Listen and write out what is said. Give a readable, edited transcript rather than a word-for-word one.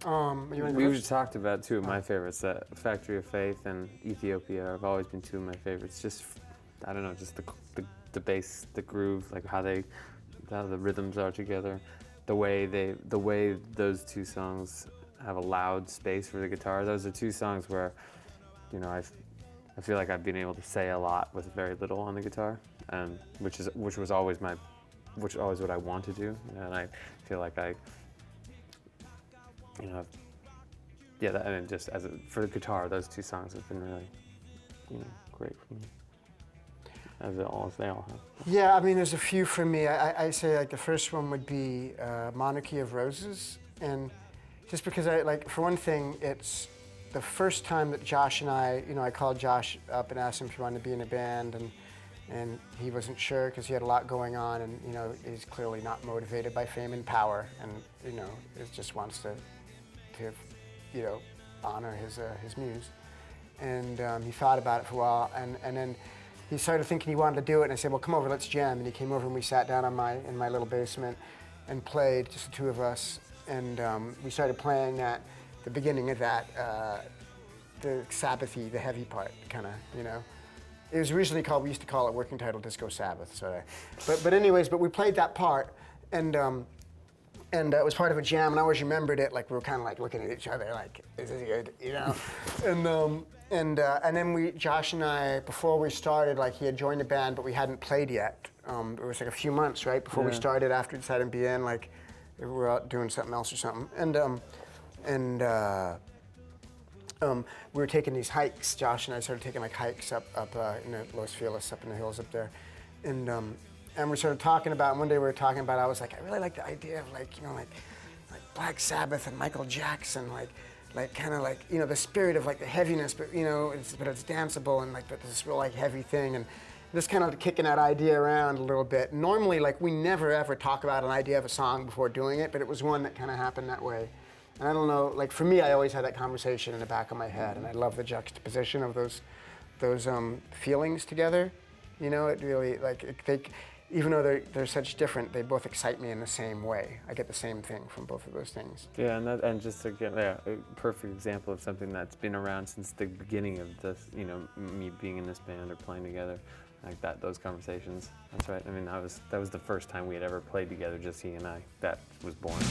We've talked about two of my favorites, Factory of Faith and Ethiopia have always been two of my favorites. Just, I don't know, just the bass, the groove, like how the rhythms are together, the way those two songs have allowed space for the guitar. Those are two songs where, you know, I feel like I've been able to say a lot with very little on the guitar, and which was always what I want to do, and I feel like just for the guitar, those two songs have been really, great for me, as they all have. Yeah, I mean, there's a few for me. I say like the first one would be Monarchy of Roses, and just because for one thing, it's the first time that Josh and I called Josh up and asked him if he wanted to be in a band, and he wasn't sure because he had a lot going on, and he's clearly not motivated by fame and power, and he just wants to honor his muse. And he thought about it for a while, and then he started thinking he wanted to do it, and I said, well, come over, let's jam. And he came over and we sat down in my little basement and played, just the two of us, and we started playing the beginning of that, the Sabbathy, the heavy part, kind of, It was originally we used to call it working title Disco Sabbath, but we played that part, and it was part of a jam, and I always remembered it like we were kind of like looking at each other like, is this good, and then Josh and I, before we started, like he had joined the band, but we hadn't played yet. It was like a few months, right, before we started, after we decided to be in, like we were out doing something else or something, and we were taking these hikes. Josh and I started taking like hikes up in Los Feliz, up in the hills up there, and we started talking about. And one day we were talking about. I was like, I really like the idea of like Black Sabbath and Michael Jackson, the spirit of like the heaviness, but it's danceable and like this real like heavy thing, and just kind of kicking that idea around a little bit. Normally, like we never ever talk about an idea of a song before doing it, but it was one that kind of happened that way. And I don't know, like for me, I always had that conversation in the back of my head, and I love the juxtaposition of those feelings together. It really even though they're such different, they both excite me in the same way. I get the same thing from both of those things. Yeah, and just again, a perfect example of something that's been around since the beginning of this. Me being in this band or playing together, like that. Those conversations. That's right. I mean, that was the first time we had ever played together, just he and I. That was born.